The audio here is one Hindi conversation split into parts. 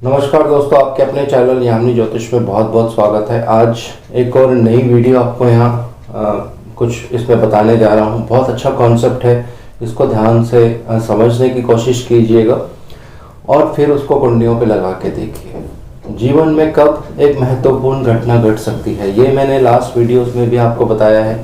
नमस्कार दोस्तों, आपके अपने चैनल यामिनी ज्योतिष में बहुत बहुत स्वागत है। आज एक और नई वीडियो आपको यहाँ कुछ इसमें बताने जा रहा हूँ। बहुत अच्छा कॉन्सेप्ट है, इसको ध्यान से समझने की कोशिश कीजिएगा और फिर उसको कुंडलियों पे लगा के देखिए। जीवन में कब एक महत्वपूर्ण घटना घट सकती है, ये मैंने लास्ट वीडियोस में भी आपको बताया है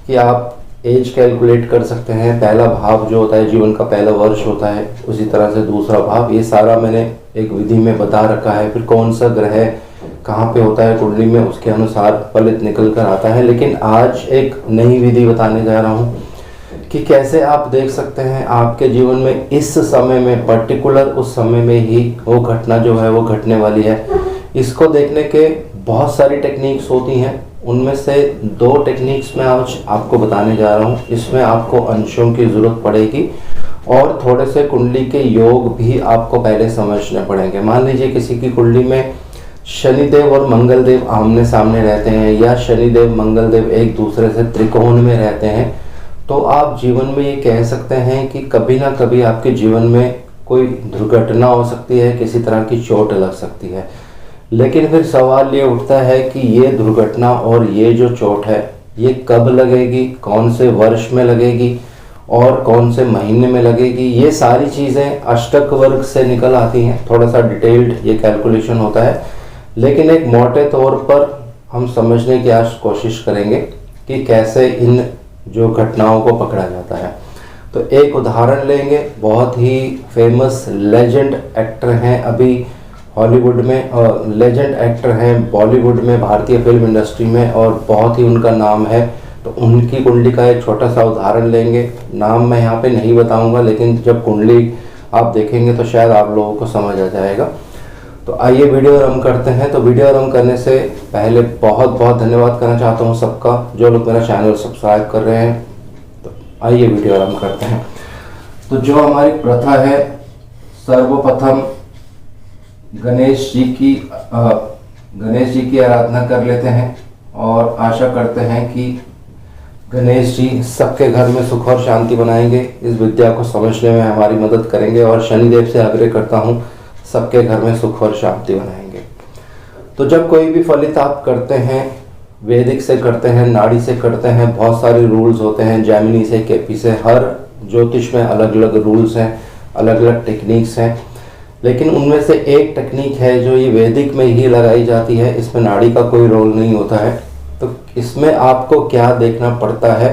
कि आप एज कैलकुलेट कर सकते हैं। पहला भाव जो होता है, जीवन का पहला वर्ष होता है, उसी तरह से दूसरा भाव, ये सारा मैंने एक विधि में बता रखा है। फिर कौन सा ग्रह कहाँ पे होता है कुंडली में, उसके अनुसार फलित निकल कर आता है। लेकिन आज एक नई विधि बताने जा रहा हूँ कि कैसे आप देख सकते हैं आपके जीवन में इस समय में, पर्टिकुलर उस समय में ही वो घटना जो है वो घटने वाली है। इसको देखने के बहुत सारी टेक्निक्स होती हैं, उनमें से 2 टेक्निक्स मैं आज आपको बताने जा रहा हूँ। इसमें आपको अंशों की ज़रूरत पड़ेगी और थोड़े से कुंडली के योग भी आपको पहले समझने पड़ेंगे। मान लीजिए किसी की कुंडली में शनिदेव और मंगलदेव आमने सामने रहते हैं, या शनिदेव मंगलदेव एक दूसरे से त्रिकोण में रहते हैं, तो आप जीवन में ये कह सकते हैं कि कभी ना कभी आपके जीवन में कोई दुर्घटना हो सकती है, किसी तरह की चोट लग सकती है। लेकिन फिर सवाल ये उठता है कि ये दुर्घटना और ये जो चोट है ये कब लगेगी, कौन से वर्ष में लगेगी और कौन से महीने में लगेगी। ये सारी चीज़ें अष्टक वर्ग से निकल आती हैं। थोड़ा सा डिटेल्ड ये कैलकुलेशन होता है, लेकिन एक मोटे तौर पर हम समझने की आज कोशिश करेंगे कि कैसे इन जो घटनाओं को पकड़ा जाता है। तो एक उदाहरण लेंगे। बहुत ही फेमस लेजेंड एक्टर हैं अभी हॉलीवुड में, और लेजेंड एक्टर हैं बॉलीवुड में, भारतीय फिल्म इंडस्ट्री में, और बहुत ही उनका नाम है। तो उनकी कुंडली का एक छोटा सा उदाहरण लेंगे। नाम मैं यहाँ पे नहीं बताऊंगा, लेकिन जब कुंडली आप देखेंगे तो शायद आप लोगों को समझ आ जाएगा। तो आइए वीडियो आरंभ करते हैं। तो वीडियो आरंभ करने से पहले बहुत बहुत धन्यवाद करना चाहता हूँ सबका, जो लोग मेरा चैनल सब्सक्राइब कर रहे हैं। तो आइए वीडियो आरंभ करते हैं। तो जो हमारी प्रथा है, सर्वप्रथम गणेश जी की आराधना कर लेते हैं और आशा करते हैं कि गणेश जी सबके घर में सुख और शांति बनाएंगे, इस विद्या को समझने में हमारी मदद करेंगे। और शनिदेव से आग्रह करता हूँ सबके घर में सुख और शांति बनाएंगे। तो जब कोई भी फलित आप करते हैं, वैदिक से करते हैं, नाड़ी से करते हैं, बहुत सारे रूल्स होते हैं, जैमिनी से, केपी से, हर ज्योतिष में अलग अलग रूल्स हैं, अलग अलग टेक्निक्स हैं। लेकिन उनमें से एक टेक्निक है जो ये वैदिक में ही लगाई जाती है, इसमें नाड़ी का कोई रोल नहीं होता है। तो इसमें आपको क्या देखना पड़ता है,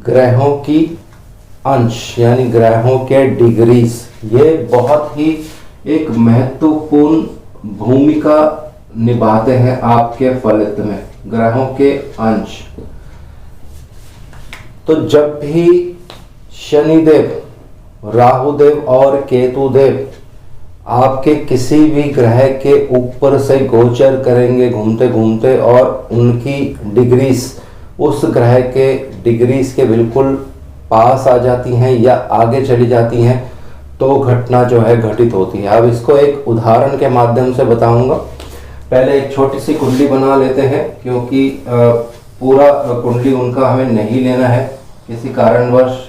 ग्रहों की अंश यानी ग्रहों के डिग्रीज, ये बहुत ही एक महत्वपूर्ण भूमिका निभाते हैं आपके फलित में, ग्रहों के अंश। तो जब भी शनिदेव, राहुदेव और केतुदेव आपके किसी भी ग्रह के ऊपर से गोचर करेंगे घूमते घूमते, और उनकी डिग्रीज उस ग्रह के डिग्रीज के बिल्कुल पास आ जाती हैं या आगे चली जाती हैं, तो घटना जो है घटित होती है। अब इसको एक उदाहरण के माध्यम से बताऊंगा। पहले एक छोटी सी कुंडली बना लेते हैं, क्योंकि पूरा कुंडली उनका हमें नहीं लेना है। किसी कारणवश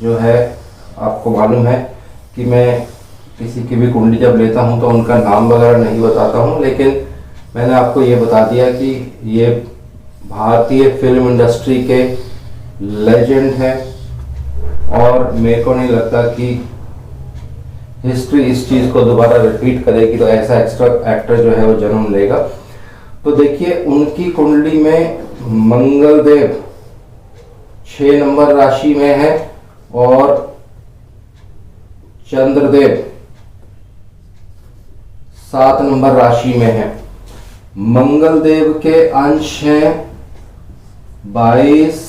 जो है, आपको मालूम है कि मैं किसी की भी कुंडली जब लेता हूं तो उनका नाम वगैरह नहीं बताता हूं, लेकिन मैंने आपको ये बता दिया कि ये भारतीय फिल्म इंडस्ट्री के लेजेंड हैं, और मेरे को नहीं लगता कि हिस्ट्री इस चीज़ को दोबारा रिपीट करेगी, तो ऐसा एक्स्ट्रा एक्टर जो है वो जन्म लेगा। तो देखिए, उनकी कुंडली में मंगलदेव 6 नंबर राशि में है और चंद्रदेव 7 नंबर राशि में है। मंगलदेव के अंश हैं 22,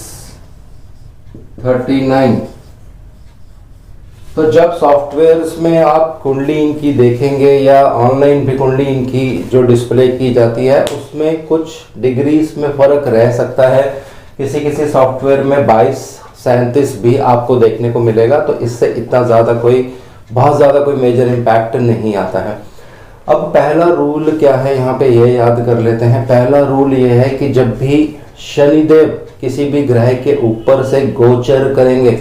39। तो जब सॉफ्टवेयर्स में आप कुंडली इनकी देखेंगे या ऑनलाइन भी कुंडली इनकी जो डिस्प्ले की जाती है, उसमें कुछ डिग्रीज में फर्क रह सकता है। किसी किसी सॉफ्टवेयर में 22, 37 भी आपको देखने को मिलेगा। तो इससे इतना बहुत ज़्यादा कोई मेजर इम्पैक्ट नहीं आता है। अब पहला रूल क्या है यहाँ पे, ये याद कर लेते हैं। पहला रूल ये है कि जब भी शनिदेव किसी भी ग्रह के ऊपर से गोचर करेंगे,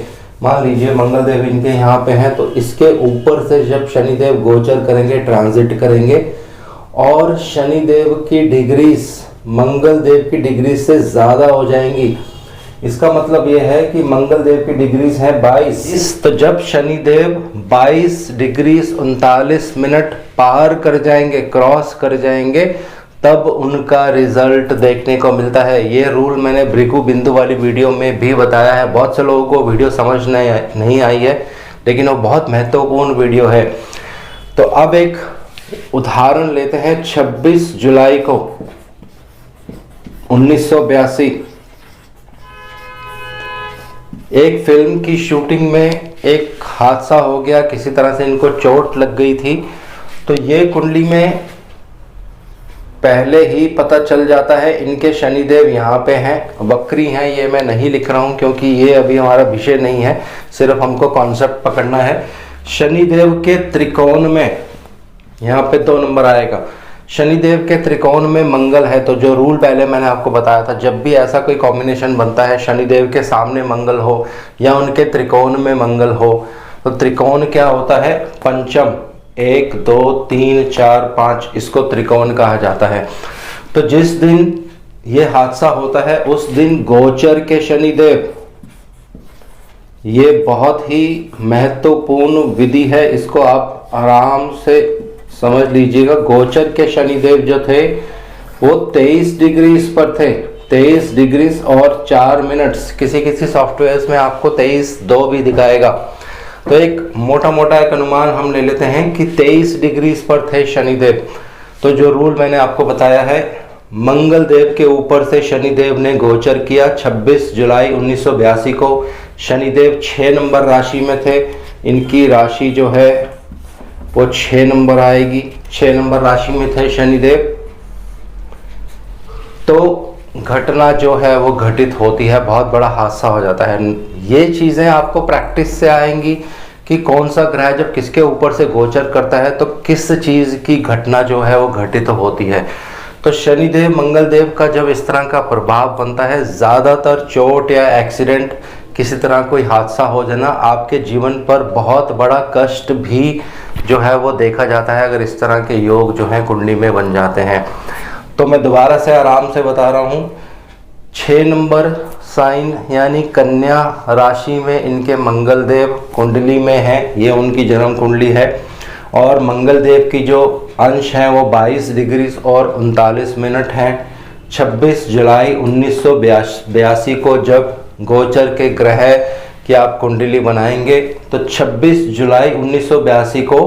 मान लीजिए मंगल देव इनके यहाँ पे हैं, तो इसके ऊपर से जब शनिदेव गोचर करेंगे, ट्रांजिट करेंगे, और शनिदेव की डिग्रीज मंगल देव की डिग्री से ज़्यादा हो जाएंगी। इसका मतलब यह है कि मंगल देव की डिग्रीज है 22, तो जब शनिदेव 22 डिग्री 39 मिनट पार कर जाएंगे, क्रॉस कर जाएंगे, तब उनका रिजल्ट देखने को मिलता है। ये रूल मैंने भृगु बिंदु वाली वीडियो में भी बताया है। बहुत से लोगों को वीडियो समझ नहीं आई है, लेकिन वो बहुत महत्वपूर्ण वीडियो है। तो अब एक उदाहरण लेते हैं। 26 जुलाई को 1982 एक फिल्म की शूटिंग में एक हादसा हो गया, किसी तरह से इनको चोट लग गई थी। तो ये कुंडली में पहले ही पता चल जाता है। इनके शनिदेव यहाँ पे हैं, वक्री हैं। ये मैं नहीं लिख रहा हूँ क्योंकि ये अभी हमारा विषय नहीं है, सिर्फ हमको कॉन्सेप्ट पकड़ना है। शनिदेव के त्रिकोण में यहाँ पे 2 नंबर आएगा। शनिदेव के त्रिकोण में मंगल है, तो जो रूल पहले मैंने आपको बताया था, जब भी ऐसा कोई कॉम्बिनेशन बनता है, शनिदेव के सामने मंगल हो या उनके त्रिकोण में मंगल हो, तो त्रिकोण क्या होता है? पंचम, 1 2 3 4 5, इसको त्रिकोण कहा जाता है। तो जिस दिन ये हादसा होता है उस दिन गोचर के शनिदेव, ये बहुत ही महत्वपूर्ण विधि है, इसको आप आराम से समझ लीजिएगा। गोचर के शनिदेव जो थे वो 23 डिग्री पर थे, 23 डिग्री और 4 मिनट्स। किसी सॉफ्टवेयर में आपको 23:02 भी दिखाएगा। तो एक मोटा मोटा एक अनुमान हम ले लेते हैं कि 23 डिग्री पर थे शनिदेव। तो जो रूल मैंने आपको बताया है, मंगल देव के ऊपर से शनिदेव ने गोचर किया। 26 जुलाई 1982 को शनिदेव 6 नंबर राशि में थे। इनकी राशि जो है वो 6 नंबर आएगी। 6 नंबर राशि में थे शनिदेव। तो घटना जो है वो घटित होती है, बहुत बड़ा हादसा हो जाता है। ये चीज़ें आपको प्रैक्टिस से आएंगी कि कौन सा ग्रह जब किसके ऊपर से गोचर करता है तो किस चीज़ की घटना जो है वो घटित होती है। तो शनिदेव मंगल देव का जब इस तरह का प्रभाव बनता है, ज़्यादातर चोट या एक्सीडेंट, किसी तरह कोई हादसा हो जाना, आपके जीवन पर बहुत बड़ा कष्ट भी जो है वो देखा जाता है अगर इस तरह के योग जो है कुंडली में बन जाते हैं। तो मैं दोबारा से आराम से बता रहा हूँ। 6 नंबर साइन यानी कन्या राशि में इनके मंगल देव कुंडली में है, ये उनकी जन्म कुंडली है। और मंगल देव की जो अंश हैं वो 22 डिग्री और 39 मिनट हैं। 26 जुलाई 1982 को जब गोचर के ग्रह की आप कुंडली बनाएंगे तो 26 जुलाई 1982 को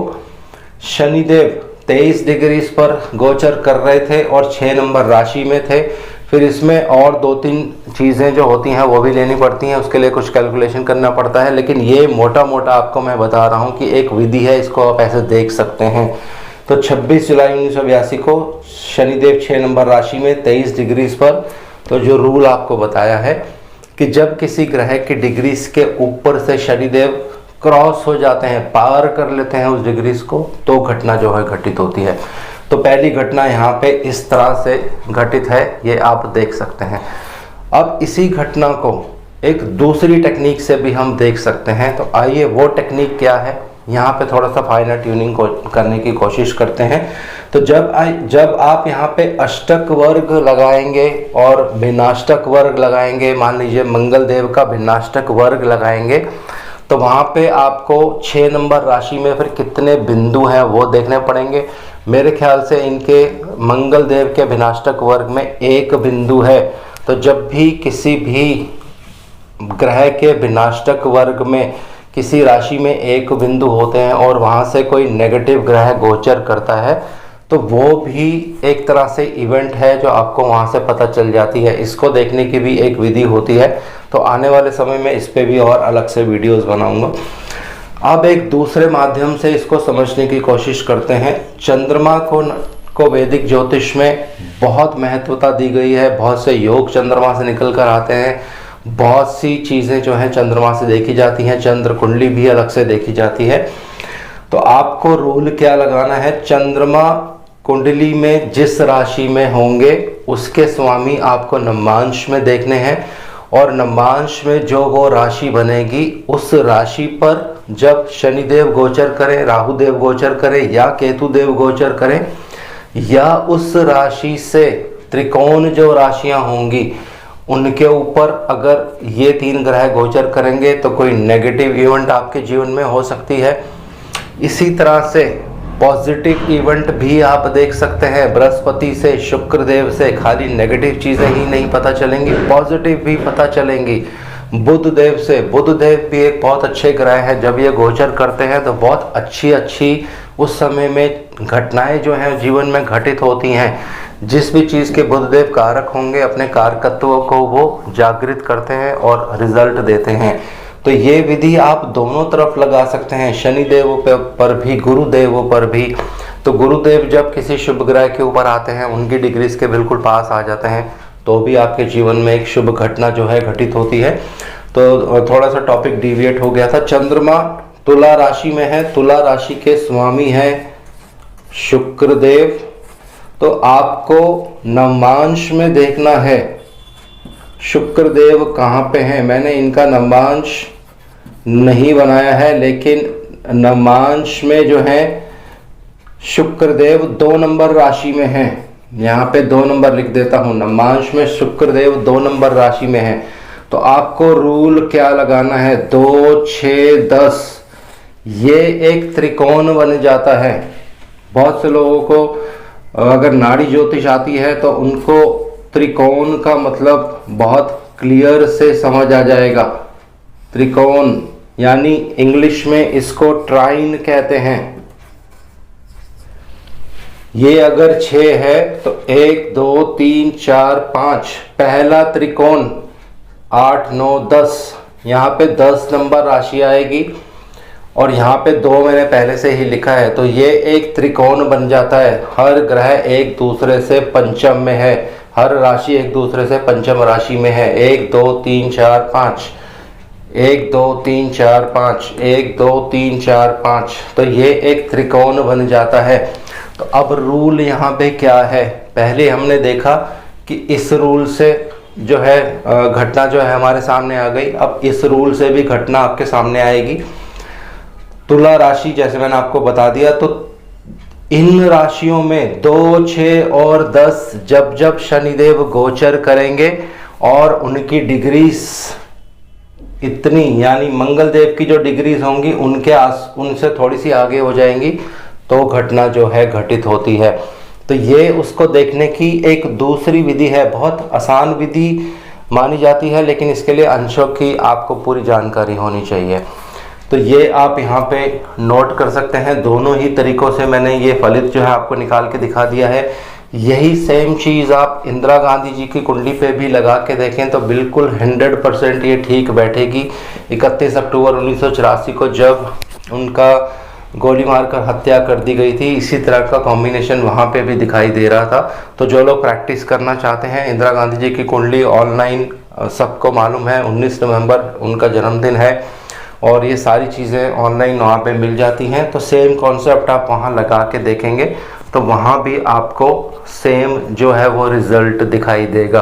शनिदेव 23 डिग्री पर गोचर कर रहे थे और 6 नंबर राशि में थे। फिर इसमें और 2-3 चीज़ें जो होती हैं वो भी लेनी पड़ती हैं, उसके लिए कुछ कैलकुलेशन करना पड़ता है। लेकिन ये मोटा मोटा आपको मैं बता रहा हूँ कि एक विधि है, इसको आप ऐसे देख सकते हैं। तो 26 जुलाई 1982 को शनिदेव 6 नंबर राशि में 23 डिग्री पर। तो जो रूल आपको बताया है कि जब किसी ग्रह की डिग्रीज के ऊपर से शनिदेव क्रॉस हो जाते हैं, पार कर लेते हैं उस डिग्रीज को, तो घटना जो है घटित होती है। तो पहली घटना यहाँ पे इस तरह से घटित है, ये आप देख सकते हैं। अब इसी घटना को एक दूसरी टेक्निक से भी हम देख सकते हैं। तो आइए वो टेक्निक क्या है, यहाँ पे थोड़ा सा फाइनल ट्यूनिंग करने की कोशिश करते हैं। तो जब आप यहाँ पे अष्टक वर्ग लगाएंगे और भिन्नाष्टक वर्ग लगाएंगे, मान लीजिए मंगल देव का भिन्नाष्टक वर्ग लगाएंगे, तो वहाँ पे आपको 6 नंबर राशि में फिर कितने बिंदु हैं वो देखने पड़ेंगे। मेरे ख्याल से इनके मंगल देव के भिन्नाष्टक वर्ग में 1 बिंदु है। तो जब भी किसी भी ग्रह के भिन्नाष्टक वर्ग में किसी राशि में 1 बिंदु होते हैं और वहाँ से कोई नेगेटिव ग्रह गोचर करता है, तो वो भी एक तरह से इवेंट है जो आपको वहाँ से पता चल जाती है। इसको देखने की भी एक विधि होती है। तो आने वाले समय में इस पे भी और अलग से वीडियोस बनाऊंगा। अब एक दूसरे माध्यम से इसको समझने की कोशिश करते हैं। चंद्रमा को वैदिक ज्योतिष में बहुत महत्वता दी गई है। बहुत से योग चंद्रमा से निकल कर आते हैं। बहुत सी चीज़ें जो हैं चंद्रमा से देखी जाती हैं। चंद्र कुंडली भी अलग से देखी जाती है। तो आपको रूल क्या लगाना है, चंद्रमा कुंडली में जिस राशि में होंगे उसके स्वामी आपको नवांश में देखने हैं। और नवांश में जो वो राशि बनेगी उस राशि पर जब शनिदेव गोचर करें, राहु देव गोचर करें या केतु देव गोचर करें, या उस राशि से त्रिकोण जो राशियां होंगी उनके ऊपर अगर ये 3 ग्रह गोचर करेंगे तो कोई नेगेटिव इवेंट आपके जीवन में हो सकती है। इसी तरह से पॉजिटिव इवेंट भी आप देख सकते हैं। बृहस्पति से, शुक्र देव से खाली नेगेटिव चीज़ें ही नहीं पता चलेंगी, पॉजिटिव भी पता चलेंगी। बुध देव से, बुध देव भी एक बहुत अच्छे ग्रह हैं, जब ये गोचर करते हैं तो बहुत अच्छी उस समय में घटनाएं जो हैं जीवन में घटित होती हैं। जिस भी चीज़ के बुधदेव कारक होंगे अपने कारकत्व को वो जागृत करते हैं और रिजल्ट देते हैं। तो ये विधि आप दोनों तरफ लगा सकते हैं, शनिदेव पर भी, गुरुदेव पर भी। तो गुरुदेव जब किसी शुभ ग्रह के ऊपर आते हैं, उनकी डिग्रीज के बिल्कुल पास आ जाते हैं, तो भी आपके जीवन में एक शुभ घटना जो है घटित होती है। तो थोड़ा सा टॉपिक डिविएट हो गया था। चंद्रमा तुला राशि में है, तुला राशि के स्वामी हैं शुक्र देव। तो आपको नवांश में देखना है शुक्र देव कहाँ पे हैं। मैंने इनका नवांश नहीं बनाया है, लेकिन नवांश में जो है शुक्र देव 2 नंबर राशि में हैं। यहाँ पे 2 नंबर लिख देता हूँ, नवांश में शुक्र देव 2 नंबर राशि में है। तो आपको रूल क्या लगाना है, 2, 6, 10, ये एक त्रिकोण बन जाता है। बहुत से लोगों को अगर नाड़ी ज्योतिष आती है तो उनको त्रिकोण का मतलब बहुत क्लियर से समझ आ जाएगा। त्रिकोण यानी इंग्लिश में इसको ट्राइन कहते हैं। ये अगर 6 है तो 1, 2, 3, 4, 5 पहला त्रिकोण, 8, 9, 10, यहाँ पे 10 नंबर राशि आएगी और यहाँ पे 2 मैंने पहले से ही लिखा है। तो ये एक त्रिकोण बन जाता है। हर ग्रह एक दूसरे से पंचम में है, हर राशि एक दूसरे से पंचम राशि में है। 1, 2, 3, 4, 5, 1, 2, 3, 4, 5, 1, 2, 3, 4, 5। तो ये एक त्रिकोण बन जाता है। तो अब रूल यहाँ पे क्या है, पहले हमने देखा कि इस रूल से जो है घटना जो है हमारे सामने आ गई। अब इस रूल से भी घटना आपके सामने आएगी। तुला राशि जैसे मैंने आपको बता दिया, तो इन राशियों में 2, 6 और 10 जब जब शनिदेव गोचर करेंगे और उनकी डिग्रीज इतनी, यानी मंगल देव की जो डिग्रीज होंगी उनसे थोड़ी सी आगे हो जाएंगी, तो घटना जो है घटित होती है। तो ये उसको देखने की एक दूसरी विधि है, बहुत आसान विधि मानी जाती है, लेकिन इसके लिए अंशों की आपको पूरी जानकारी होनी चाहिए। तो ये आप यहाँ पे नोट कर सकते हैं। दोनों ही तरीकों से मैंने ये फलित जो है आपको निकाल के दिखा दिया है। यही सेम चीज़ आप इंदिरा गांधी जी की कुंडली पे भी लगा के देखें तो बिल्कुल 100% ये ठीक बैठेगी। 31 अक्टूबर 1984 को जब उनका गोली मारकर हत्या कर दी गई थी, इसी तरह का कॉम्बिनेशन वहाँ पे भी दिखाई दे रहा था। तो जो लोग प्रैक्टिस करना चाहते हैं, इंदिरा गांधी जी की कुंडली ऑनलाइन सबको मालूम है, 19 नवंबर उनका जन्मदिन है और ये सारी चीज़ें ऑनलाइन वहाँ पे मिल जाती हैं। तो सेम कॉन्सेप्ट आप वहाँ लगा के देखेंगे तो वहाँ भी आपको सेम जो है वो रिज़ल्ट दिखाई देगा।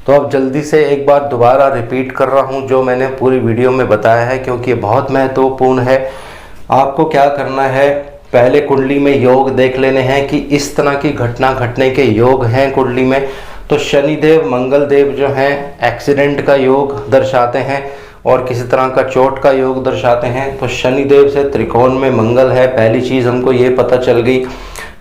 तो अब जल्दी से एक बार दोबारा रिपीट कर रहा हूँ जो मैंने पूरी वीडियो में बताया है, क्योंकि ये बहुत महत्वपूर्ण है। आपको क्या करना है, पहले कुंडली में योग देख लेने हैं कि इस तरह की घटना घटने के योग हैं कुंडली में। तो शनिदेव, मंगल देव जो हैं एक्सीडेंट का योग दर्शाते हैं और किसी तरह का चोट का योग दर्शाते हैं। तो शनिदेव से त्रिकोण में मंगल है, पहली चीज़ हमको ये पता चल गई।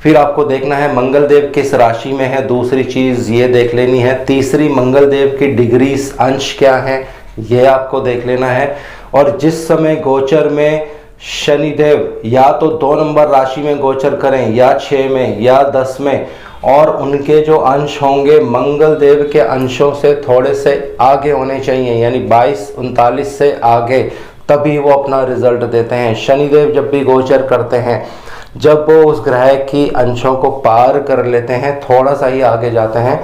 फिर आपको देखना है मंगल देव किस राशि में है, दूसरी चीज़ ये देख लेनी है। तीसरी, मंगल देव की डिग्रीज अंश क्या है, ये आपको देख लेना है। और जिस समय गोचर में शनिदेव या तो 2 नंबर राशि में गोचर करें या 6 में या 10 में, और उनके जो अंश होंगे मंगल देव के अंशों से थोड़े से आगे होने चाहिए, यानी 22-39 से आगे, तभी वो अपना रिजल्ट देते हैं। शनिदेव जब भी गोचर करते हैं, जब वो उस ग्रह की अंशों को पार कर लेते हैं, थोड़ा सा ही आगे जाते हैं,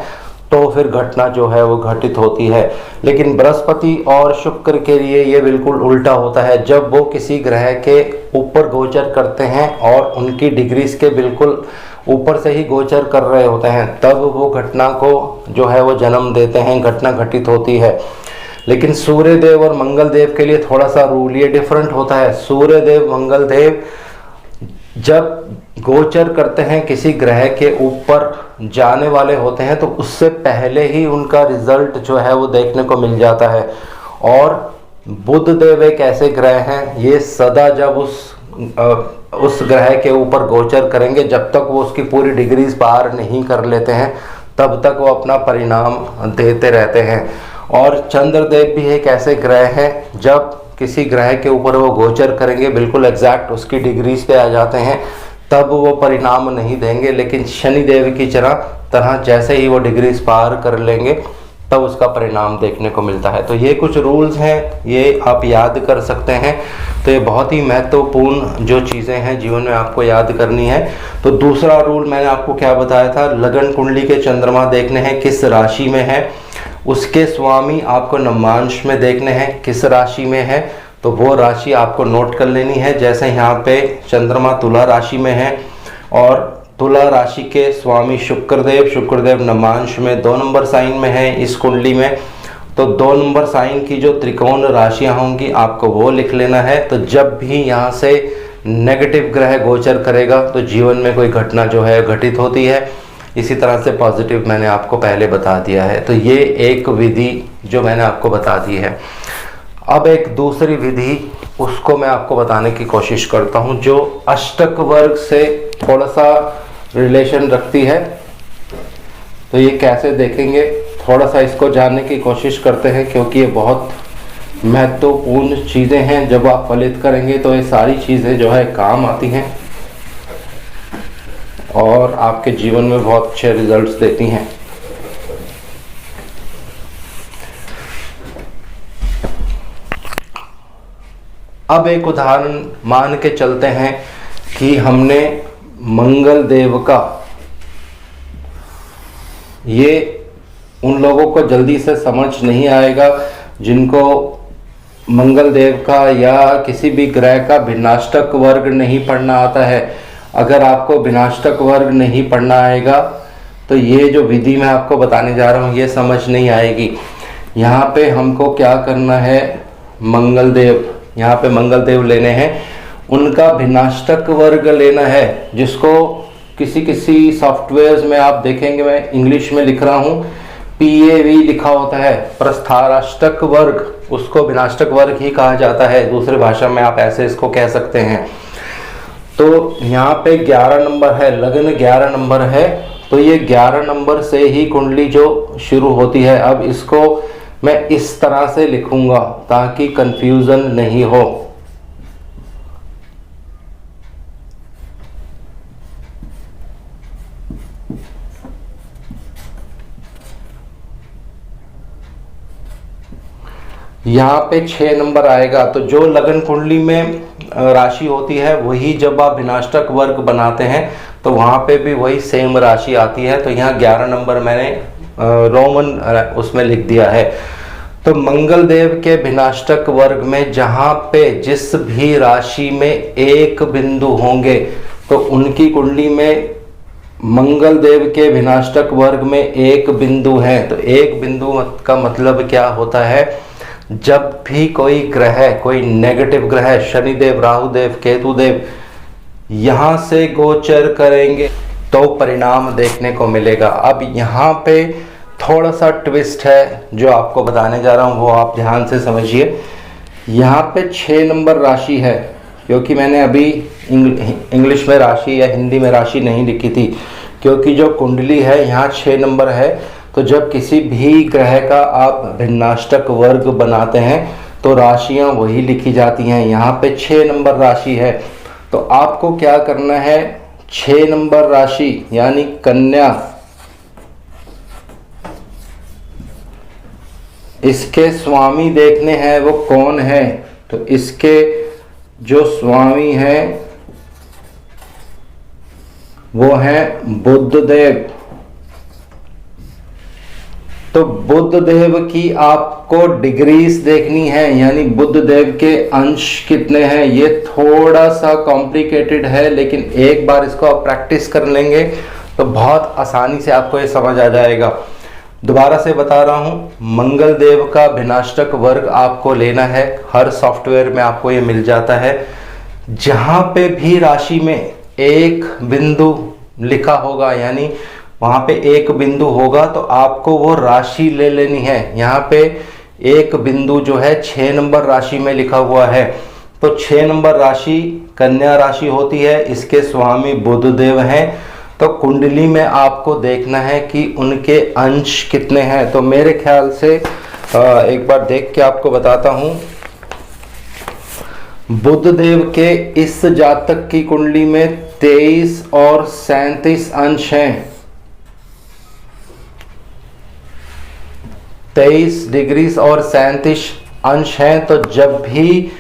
तो फिर घटना जो है वो घटित होती है। लेकिन बृहस्पति और शुक्र के लिए ये बिल्कुल उल्टा होता है। जब वो किसी ग्रह के ऊपर गोचर करते हैं और उनकी डिग्रीज के बिल्कुल ऊपर से ही गोचर कर रहे होते हैं, तब वो घटना को जो है वो जन्म देते हैं, घटना घटित होती है। लेकिन सूर्य देव और मंगल देव के लिए थोड़ा सा रूल ये डिफरेंट होता है। सूर्य देव मंगल देव जब गोचर करते हैं किसी ग्रह के ऊपर जाने वाले होते हैं तो उससे पहले ही उनका रिजल्ट जो है वो देखने को मिल जाता है। और बुध देव एक ऐसे ग्रह हैं, ये सदा जब उस ग्रह के ऊपर गोचर करेंगे, जब तक वो उसकी पूरी डिग्रीज पार नहीं कर लेते हैं तब तक वो अपना परिणाम देते रहते हैं। और चंद्रदेव भी एक ऐसे ग्रह हैं, जब किसी ग्रह के ऊपर वो गोचर करेंगे बिल्कुल एग्जैक्ट उसकी डिग्रीज पे आ जाते हैं तब वो परिणाम नहीं देंगे। लेकिन शनिदेव की तरह जैसे ही वो डिग्रीज पार कर लेंगे तब उसका परिणाम देखने को मिलता है। तो ये कुछ रूल्स हैं, ये आप याद कर सकते हैं। तो ये बहुत ही महत्वपूर्ण जो चीज़ें हैं जीवन में आपको याद करनी है। तो दूसरा रूल मैंने आपको क्या बताया था, लगन कुंडली के चंद्रमा देखने हैं किस राशि में है, उसके स्वामी आपको नवमांश में देखने हैं किस राशि में है, तो वो राशि आपको नोट कर लेनी है। जैसे यहाँ पे चंद्रमा तुला राशि में है और तुला राशि के स्वामी शुक्रदेव नवमांश में 2 नंबर साइन में है इस कुंडली में, तो 2 नंबर साइन की जो त्रिकोण राशियां होंगी आपको वो लिख लेना है। तो जब भी यहाँ से नेगेटिव ग्रह गोचर करेगा तो जीवन में कोई घटना जो है घटित होती है। इसी तरह से पॉजिटिव मैंने आपको पहले बता दिया है। तो ये एक विधि जो मैंने आपको बता दी है। अब एक दूसरी विधि उसको मैं आपको बताने की कोशिश करता हूँ जो अष्टक वर्ग से थोड़ा सा रिलेशन रखती है। तो ये कैसे देखेंगे, थोड़ा सा इसको जानने की कोशिश करते हैं, क्योंकि ये बहुत महत्वपूर्ण चीज़ें हैं। जब आप फलित करेंगे तो ये सारी चीज़ें जो है काम आती हैं और आपके जीवन में बहुत अच्छे रिजल्ट्स देती हैं। अब एक उदाहरण मान के चलते हैं कि हमने मंगल देव का, ये उन लोगों को जल्दी से समझ नहीं आएगा जिनको मंगल देव का या किसी भी ग्रह का भिन्नाष्टक वर्ग नहीं पढ़ना आता है। अगर आपको भिन्नाष्टक वर्ग नहीं पढ़ना आएगा तो ये जो विधि मैं आपको बताने जा रहा हूँ ये समझ नहीं आएगी। यहाँ पे हमको क्या करना है, मंगल देव, यहाँ पे मंगल देव लेने हैं, उनका भिन्नाष्टक वर्ग लेना है, जिसको किसी सॉफ्टवेयर्स में आप देखेंगे मैं इंग्लिश में लिख रहा हूँ PAV लिखा होता है, प्रस्थाराष्टक वर्ग, उसको भिन्नाष्टक वर्ग ही कहा जाता है। दूसरे भाषा में आप ऐसे इसको कह सकते हैं। तो यहाँ पे 11 नंबर है, लगन 11 नंबर है, तो ये 11 नंबर से ही कुंडली जो शुरू होती है। अब इसको मैं इस तरह से लिखूंगा ताकि कंफ्यूजन नहीं हो। यहाँ पे 6 नंबर आएगा। तो जो लगन कुंडली में राशि होती है वही जब आप भिन्नाष्टक वर्ग बनाते हैं तो वहाँ पे भी वही सेम राशि आती है। तो यहाँ 11 नंबर मैंने रोमन उसमें लिख दिया है। तो मंगल देव के भिन्नाष्टक वर्ग में जहाँ पे जिस भी राशि में एक बिंदु होंगे तो उनकी कुंडली में मंगल देव के भिन्नाष्टक वर्ग में एक बिंदु है। तो एक बिंदु का मतलब क्या होता है, जब भी कोई ग्रह, कोई नेगेटिव ग्रह, शनिदेव, राहुदेव, केतुदेव यहाँ से गोचर करेंगे तो परिणाम देखने को मिलेगा। अब यहाँ पे थोड़ा सा ट्विस्ट है जो आपको बताने जा रहा हूँ, वो आप ध्यान से समझिए। यहाँ पे 6 नंबर राशि है, क्योंकि मैंने अभी इंग्लिश में राशि या हिंदी में राशि नहीं लिखी थी, क्योंकि जो कुंडली है यहाँ 6 नंबर है। तो जब किसी भी ग्रह का आप भिन्नाष्टक वर्ग बनाते हैं तो राशियाँ वही लिखी जाती हैं। यहाँ पे 6 नंबर राशि है, तो आपको क्या करना है, 6 नंबर राशि यानी कन्या, इसके स्वामी देखने हैं वो कौन है। तो इसके जो स्वामी हैं वो हैं बुध देव। तो बुध देव की आपको डिग्रीज देखनी है, यानी बुध देव के अंश कितने हैं। ये थोड़ा सा कॉम्प्लिकेटेड है, लेकिन एक बार इसको आप प्रैक्टिस कर लेंगे तो बहुत आसानी से आपको ये समझ आ जाएगा। दोबारा से बता रहा हूँ, मंगल देव का भिन्नाष्टक वर्ग आपको लेना है। हर सॉफ्टवेयर में आपको ये मिल जाता है। जहाँ पे भी राशि में एक बिंदु लिखा होगा, यानी वहाँ पे एक बिंदु होगा, तो आपको वो राशि ले लेनी है। यहाँ पे एक बिंदु जो है 6 नंबर राशि में लिखा हुआ है, तो 6 नंबर राशि कन्या राशि होती है। इसके स्वामी बुध देव हैं। तो कुंडली में आपको देखना है कि उनके अंश कितने हैं। तो मेरे ख्याल से एक बार देख के आपको बताता हूं। बुध देव के इस जातक की कुंडली में 23 और 37 अंश हैं। 23 डिग्री और 37 अंश हैं। तो जब भी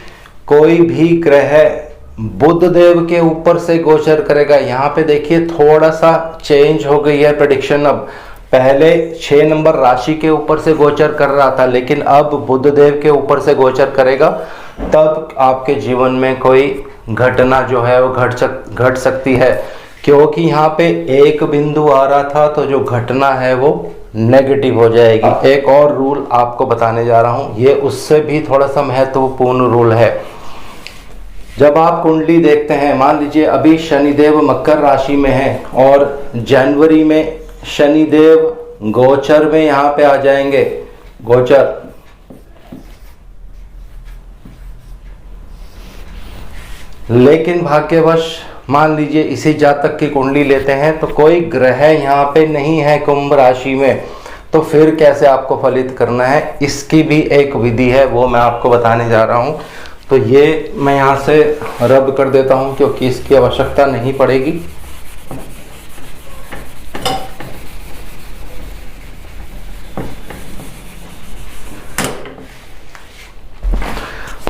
कोई भी ग्रह बुध देव के ऊपर से गोचर करेगा, यहाँ पे देखिए थोड़ा सा चेंज हो गई है प्रेडिक्शन। अब पहले 6 नंबर राशि के ऊपर से गोचर कर रहा था, लेकिन अब बुध देव के ऊपर से गोचर करेगा, तब आपके जीवन में कोई घटना जो है वो घट सकती है। क्योंकि यहाँ पे एक बिंदु आ रहा था, तो जो घटना है वो नेगेटिव हो जाएगी। एक और रूल आपको बताने जा रहा हूँ, ये उससे भी थोड़ा सा महत्वपूर्ण रूल है। जब आप कुंडली देखते हैं, मान लीजिए अभी शनिदेव मकर राशि में है और जनवरी में शनिदेव गोचर में यहाँ पे आ जाएंगे, गोचर। लेकिन भाग्यवश मान लीजिए इसी जातक की कुंडली लेते हैं तो कोई ग्रह यहाँ पे नहीं है कुंभ राशि में, तो फिर कैसे आपको फलित करना है, इसकी भी एक विधि है, वो मैं आपको बताने जा रहा हूँ। तो ये मैं यहाँ से रद्द कर देता हूँ क्योंकि इसकी आवश्यकता नहीं पड़ेगी।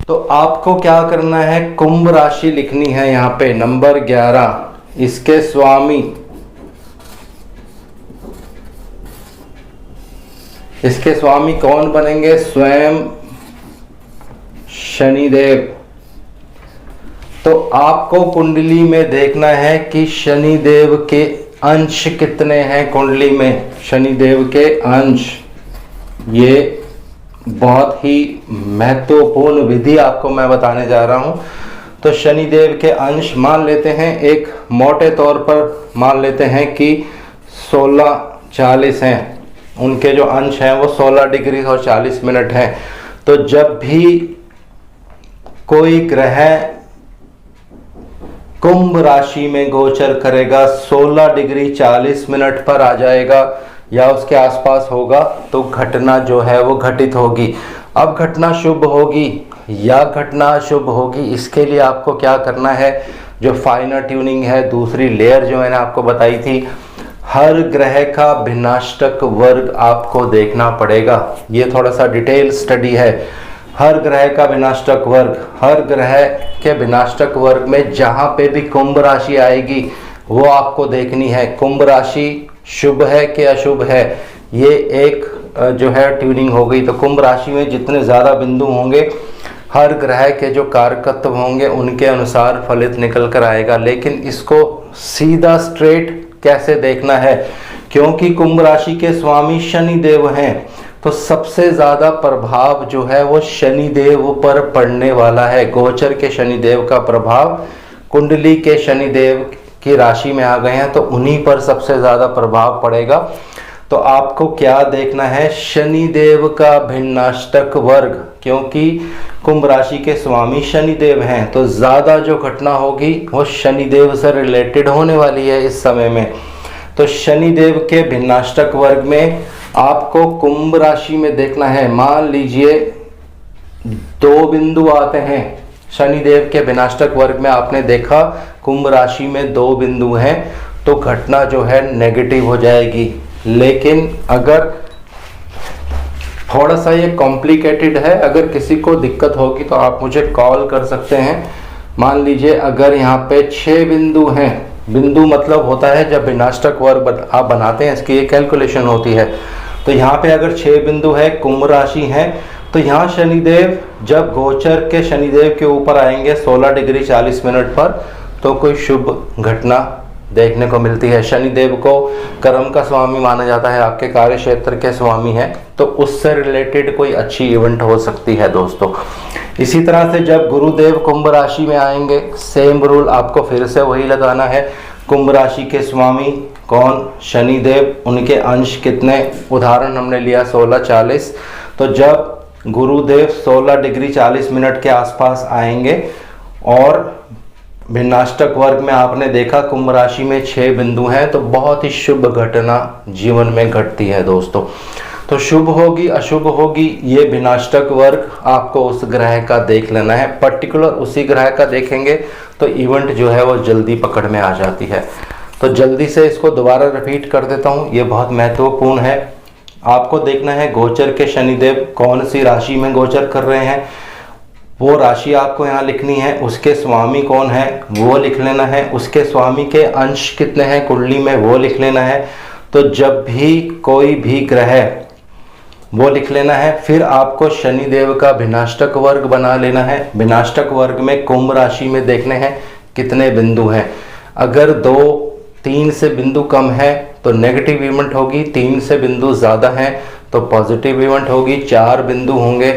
तो आपको क्या करना है, कुंभ राशि लिखनी है यहाँ पे नंबर 11। इसके स्वामी कौन बनेंगे, स्वयं शनिदेव। तो आपको कुंडली में देखना है कि शनिदेव के अंश कितने हैं कुंडली में। शनिदेव के अंश, ये बहुत ही महत्वपूर्ण विधि आपको मैं बताने जा रहा हूं। तो शनिदेव के अंश मान लेते हैं, एक मोटे तौर पर मान लेते हैं कि 16-40 हैं। उनके जो अंश हैं वो 16 डिग्री और 40 मिनट हैं। तो जब भी कोई ग्रह कुंभ राशि में गोचर करेगा, 16 डिग्री 40 मिनट पर आ जाएगा या उसके आसपास होगा, तो घटना जो है वो घटित होगी। अब घटना शुभ होगी या घटना अशुभ होगी, इसके लिए आपको क्या करना है, जो फाइनर ट्यूनिंग है, दूसरी लेयर जो मैंने आपको बताई थी, हर ग्रह का भिन्नाष्टक वर्ग आपको देखना पड़ेगा। ये थोड़ा सा डिटेल स्टडी है। हर ग्रह का विनाष्टक वर्ग, हर ग्रह के विनाष्टक वर्ग में जहाँ पे भी कुंभ राशि आएगी वो आपको देखनी है। कुंभ राशि शुभ है कि अशुभ है, ये एक जो है ट्यूनिंग हो गई। तो कुंभ राशि में जितने ज़्यादा बिंदु होंगे, हर ग्रह के जो कारकत्व होंगे उनके अनुसार फलित निकल कर आएगा। लेकिन इसको सीधा स्ट्रेट कैसे देखना है, क्योंकि कुंभ राशि के स्वामी शनि देव हैं, तो सबसे ज़्यादा प्रभाव जो है वो शनिदेव पर पड़ने वाला है। गोचर के शनिदेव का प्रभाव, कुंडली के शनिदेव की राशि में आ गए हैं, तो उन्हीं पर सबसे ज़्यादा प्रभाव पड़ेगा। तो आपको क्या देखना है, शनिदेव का भिन्नाष्टक वर्ग, क्योंकि कुंभ राशि के स्वामी शनिदेव हैं, तो ज़्यादा जो घटना होगी वो शनिदेव से रिलेटेड होने वाली है इस समय में। तो शनिदेव के भिन्नाष्टक वर्ग में आपको कुंभ राशि में देखना है। मान लीजिए 2 बिंदु आते हैं शनिदेव के विनाष्टक वर्ग में, आपने देखा कुंभ राशि में 2 बिंदु हैं, तो घटना जो है नेगेटिव हो जाएगी। लेकिन अगर थोड़ा सा ये कॉम्प्लिकेटेड है, अगर किसी को दिक्कत होगी तो आप मुझे कॉल कर सकते हैं। मान लीजिए अगर यहाँ पे 6 बिंदु हैं, बिंदु मतलब होता है जब विनाष्टक वर्ग आप बनाते हैं, इसकी एक कैलकुलेशन होती है। तो यहाँ पे अगर 6 बिंदु है, कुंभ राशि है, तो यहाँ शनिदेव जब गोचर के शनिदेव के ऊपर आएंगे 16 डिग्री 40 मिनट पर, तो कोई शुभ घटना देखने को मिलती है। शनिदेव को कर्म का स्वामी माना जाता है, आपके कार्य क्षेत्र के स्वामी हैं, तो उससे रिलेटेड कोई अच्छी इवेंट हो सकती है दोस्तों। इसी तरह से जब गुरुदेव कुंभ राशि में आएंगे, सेम रूल आपको फिर से वही लगाना है। कुंभ राशि के स्वामी कौन? शनिदेव। उनके अंश कितने? उदाहरण हमने लिया 16-40। तो जब गुरुदेव 16 डिग्री 40 मिनट के आसपास आएंगे और भिन्नाष्टक वर्ग में आपने देखा कुंभ राशि में 6 बिंदु हैं, तो बहुत ही शुभ घटना जीवन में घटती है दोस्तों। तो शुभ होगी अशुभ होगी, ये भिन्नाष्टक वर्ग आपको उस ग्रह का देख लेना है। पर्टिकुलर उसी ग्रह का देखेंगे तो इवेंट जो है वो जल्दी पकड़ में आ जाती है। तो जल्दी से इसको दोबारा रिपीट कर देता हूँ, ये बहुत महत्वपूर्ण है। आपको देखना है गोचर के शनिदेव कौन सी राशि में गोचर कर रहे हैं, वो राशि आपको यहाँ लिखनी है। उसके स्वामी कौन है वो लिख लेना है। उसके स्वामी के अंश कितने हैं कुंडली में वो लिख लेना है। तो जब भी कोई भी ग्रह वो लिख लेना है, फिर आपको शनिदेव का भिन्नाष्टक वर्ग बना लेना है। भिन्नाष्टक वर्ग में कुंभ राशि में देखने हैं कितने बिंदु हैं। अगर 2-3 से बिंदु कम है तो नेगेटिव इवेंट होगी, 3 से बिंदु ज़्यादा हैं तो पॉजिटिव इवेंट होगी, 4 बिंदु होंगे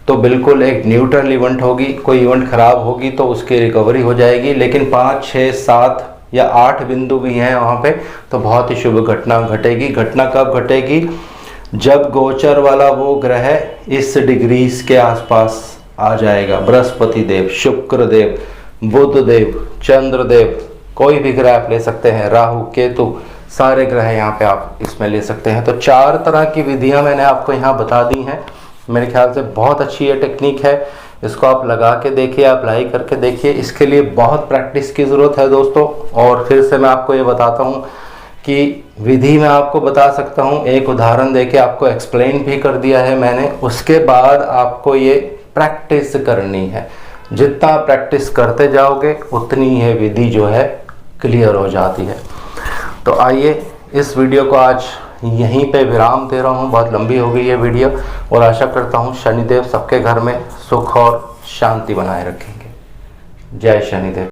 तो बिल्कुल एक न्यूट्रल इवेंट होगी। कोई इवेंट खराब होगी तो उसकी रिकवरी हो जाएगी, लेकिन 5, 6, 7 या 8 बिंदु भी हैं वहाँ पे तो बहुत ही शुभ घटना घटेगी। घटना कब घटेगी? जब गोचर वाला वो ग्रह इस डिग्रीज के आसपास आ जाएगा। बृहस्पति देव, शुक्र देव, बुध देव, चंद्र देव, कोई भी ग्रह आप ले सकते हैं, राहु, केतु, सारे ग्रह यहाँ पे आप इसमें ले सकते हैं। तो 4 तरह की विधियाँ मैंने आपको यहाँ बता दी हैं। मेरे ख्याल से बहुत अच्छी ये टेक्निक है, इसको आप लगा के देखिए, अप्लाई करके देखिए। इसके लिए बहुत प्रैक्टिस की ज़रूरत है दोस्तों। और फिर से मैं आपको ये बताता हूँ कि विधि मैं आपको बता सकता हूँ, एक उदाहरण देके आपको एक्सप्लेन भी कर दिया है मैंने। उसके बाद आपको ये प्रैक्टिस करनी है। जितना प्रैक्टिस करते जाओगे उतनी ये विधि जो है क्लियर हो जाती है। तो आइए इस वीडियो को आज यहीं पे विराम दे रहा हूँ, बहुत लंबी हो गई ये वीडियो, और आशा करता हूँ शनिदेव सबके घर में सुख और शांति बनाए रखेंगे। जय शनिदेव।